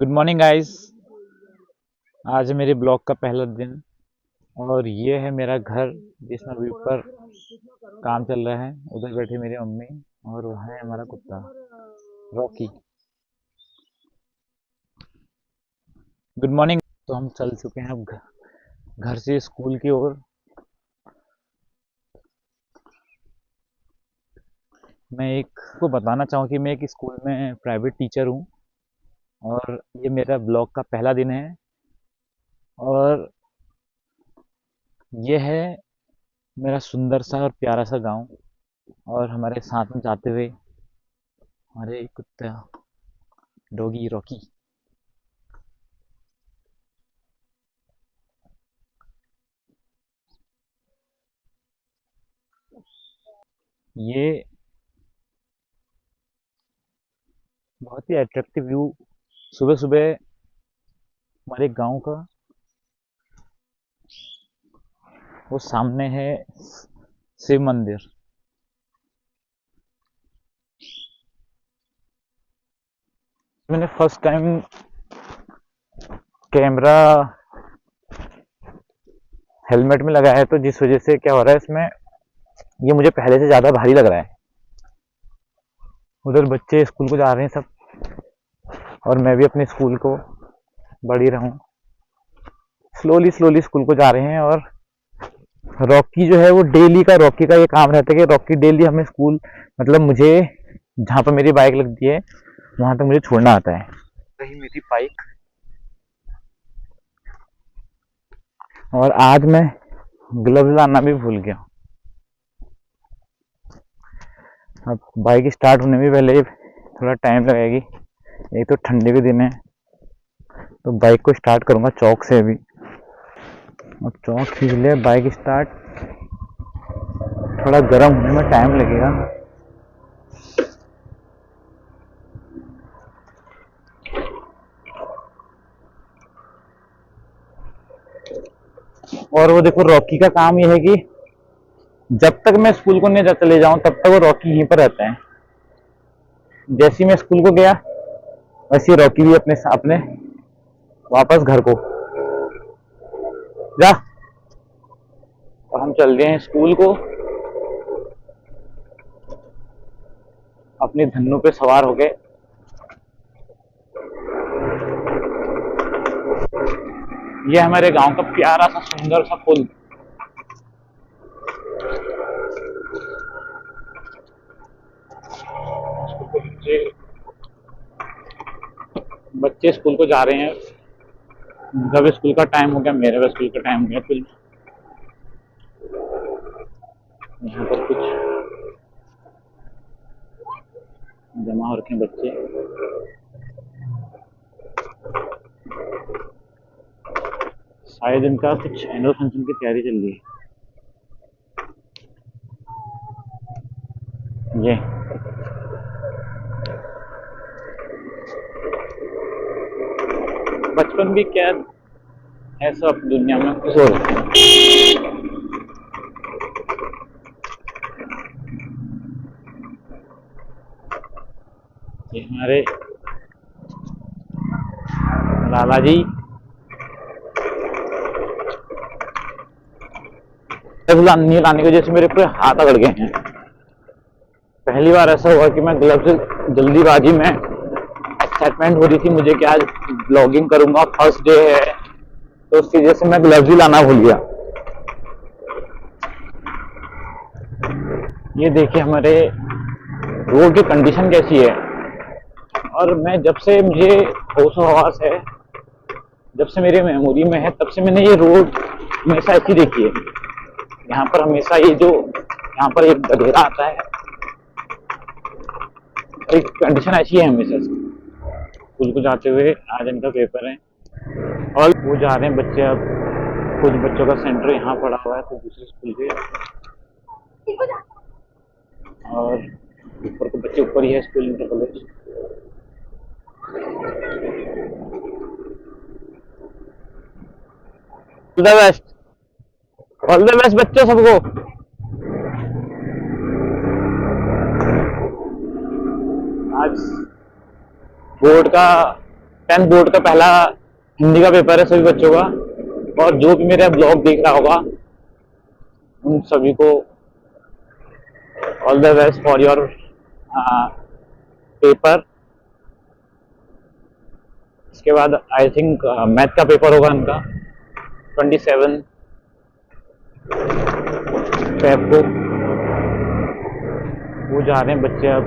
Good morning guys. आज है मेरे ब्लॉग का पहला दिन और ये है मेरा घर जिसमें अभी ऊपर काम चल रहा है। उधर बैठी मेरी मम्मी और वहाँ है हमारा कुत्ता रॉकी। Good morning. तो हम चल चुके हैं अब घर से स्कूल की ओर। मैं एक को बताना चाहूँ कि मैं एक स्कूल में प्राइवेट टीचर हूँ और ये मेरा ब्लॉग का पहला दिन है। और ये है मेरा सुंदर सा और प्यारा सा गांव और हमारे साथ में जाते हुए हमारे कुत्ता डॉगी रॉकी। ये बहुत ही अट्रैक्टिव व्यू सुबह सुबह हमारे गांव का। वो सामने है शिव मंदिर। मैंने फर्स्ट टाइम कैमरा हेलमेट में लगाया है, तो जिस वजह से क्या हो रहा है इसमें, ये मुझे पहले से ज़्यादा भारी लग रहा है। उधर बच्चे स्कूल को जा रहे हैं सब और मैं भी अपने स्कूल को बढ़ ही रहा हूँ। स्लोली स्लोली स्कूल को जा रहे हैं। और रॉकी जो है वो डेली का, रॉकी का ये काम रहता है कि रॉकी डेली हमें स्कूल, मतलब मुझे जहाँ पर मेरी बाइक लगती है वहां तक मुझे छोड़ना आता है। रही मेरी बाइक और आज मैं ग्लव्स लाना भी भूल गया। अब बाइक स्टार्ट होने में पहले थोड़ा टाइम लगेगी। एक तो ठंडी के दिन है तो बाइक को स्टार्ट करूंगा चौक से अभी। अब चौक खींच लिया, बाइक स्टार्ट, थोड़ा गर्म होने में टाइम लगेगा। और वो देखो, रॉकी का काम ये है कि जब तक मैं स्कूल को नहीं चले जाऊं तब तक वो रॉकी यहीं पर रहता है। जैसे ही मैं स्कूल को गया वैसे ही रॉकी भी अपने अपने वापस घर को जा। और हम चल गए हैं स्कूल को अपनी धन्नों पे सवार हो गए। ये हमारे गांव का प्यारा सा सुंदर सा पुल। बच्चे स्कूल को जा रहे हैं। जब स्कूल का टाइम हो गया, मेरे भी स्कूल का टाइम हो गया। फिर यहाँ पर कुछ जमा हो रखे हैं बच्चे। शायद इनका कुछ एनुअल फंक्शन की तैयारी चल रही है। ये बचपन भी क्या है, सब दुनिया में खुश हो रहे हैं। ये हमारे लाला जी नहीं लाने की वजह से मेरे पूरे हाथ अकड़ गए हैं। पहली बार ऐसा हुआ कि मैं ग्लव्स जल्दीबाजी में, एक्साइटमेंट हो रही थी मुझे कि आज ब्लॉगिंग करूंगा, फर्स्ट डे है, तो उसकी वजह से मैं ग्लव्स ही लाना भूल गया। ये देखिए हमारे रोड की कंडीशन कैसी है। और मैं जब से मुझे होश हवास है, जब से मेरे मेमोरी में है, तब से मैंने ये रोड हमेशा ऐसी देखी है। यहाँ पर हमेशा ये जो यहाँ पर एक गधेरा आता है, एक कंडीशन ऐसी है हमेशा। स्कूल को जाते हुए आज इनका पेपर है और वो जा रहे हैं बच्चे। अब कुछ बच्चों का सेंटर यहाँ पड़ा हुआ है तो दूसरे स्कूल के, और ऊपर के बच्चे ऊपर ही है school, inter college. All the best, all the best बच्चों सबको। आज बोर्ड का 10th बोर्ड का पहला हिंदी का पेपर है सभी बच्चों का। और जो भी मेरा ब्लॉग देख रहा होगा उन सभी को all the best for your paper. इसके बाद आई थिंक मैथ का पेपर होगा इनका 27 फेब को। वो जा रहे हैं बच्चे। अब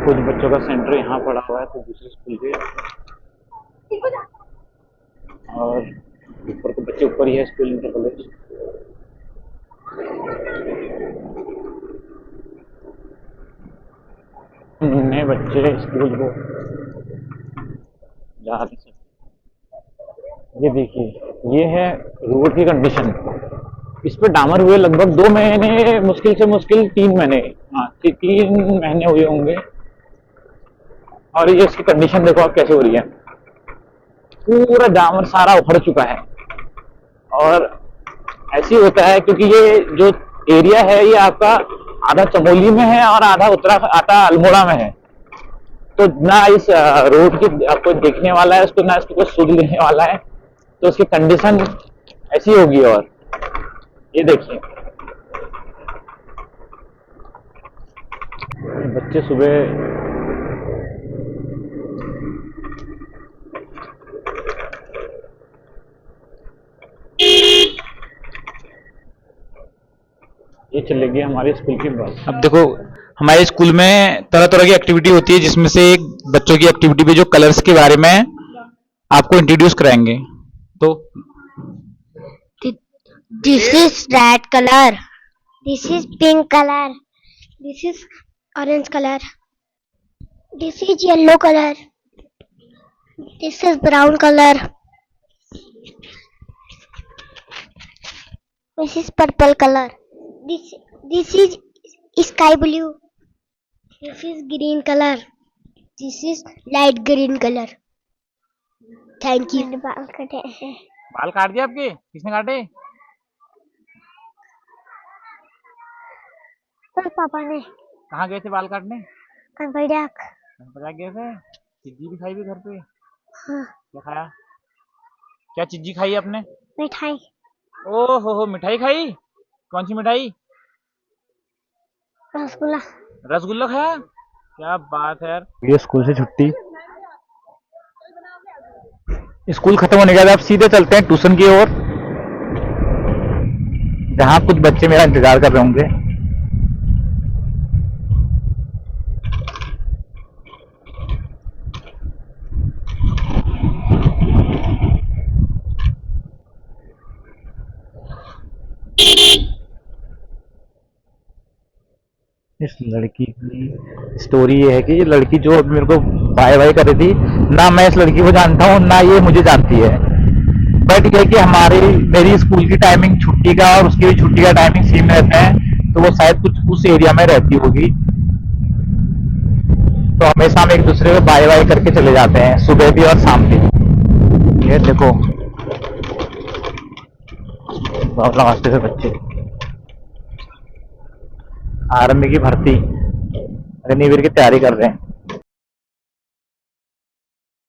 कुछ बच्चों का सेंटर यहाँ पड़ा हुआ है तो दूसरे स्कूल के, और ऊपर को बच्चे ऊपर ही है स्कूल इंटर कॉलेज। नए बच्चे स्कूल को जा रहे हैं। ये देखिए, ये है रोड की कंडीशन। इस पे डामर हुए लगभग 2 महीने, मुश्किल से मुश्किल 3 महीने, हाँ 3 महीने हुए होंगे। और ये इसकी कंडीशन देखो आप कैसे हो रही है। पूरा डामर सारा उखड़ चुका है। और ऐसे ही होता है क्योंकि ये जो एरिया है ये आपका आधा चमोली में है और आधा अल्मोड़ा में है। तो ना इस रोड की आपको देखने वाला है उसको, ना इसको कोई सुध लेने वाला है। तो उसकी कंडीशन ऐसी होगी। और ये देखिए, बच्चे सुबह ये चलेगी हमारे स्कूल की बस। अब देखो, हमारे स्कूल में तरह तरह की एक्टिविटी होती है, जिसमें से एक बच्चों की एक्टिविटी भी जो कलर्स के बारे में आपको इंट्रोड्यूस कराएंगे। तो This is red color. This is pink color. This is orange color. This is yellow color. This is brown color. This is purple color. This is sky blue. This is green color. This is light green color. Thank you. बाल कटे हैं। बाल काट दिए आपके? किसने काटे? और पापा ने। कहाँ गए थे बाल काटने? कनपड़ियाक। गए थे? चिज्जी भी खाई भी घर पे? हाँ। क्या खाया? क्या चिज्जी खाई आपने? मिठाई। ओ हो, मिठाई खाई? कौन सी मिठाई? रसगुल्ला। रसगुल्ला खाया? क्या बात है यार। ये स्कूल से छुट्टी। स्कूल खत्म होने के बाद आप सीधे चलते हैं ट्यूशन की ओर, जहां कुछ बच्चे मेरा इंतजार कर रहे होंगे। इस लड़की की स्टोरी ये है कि ये लड़की जो अभी मेरे को बाय बाय कर रही थी, ना मैं इस लड़की को जानता हूँ ना ये मुझे जानती है। बट ये कि मेरी स्कूल की टाइमिंग छुट्टी का और उसकी भी छुट्टी का टाइमिंग सेम रहता है, तो वो शायद कुछ उस एरिया में रहती होगी। तो हमेशा हम एक दूसरे को बाय बाय करके चले जाते हैं, सुबह भी और शाम भी। ये देखो बहुत लगाते थे बच्चे। आर्मी की भर्ती अग्निवीर की तैयारी कर रहे हैं।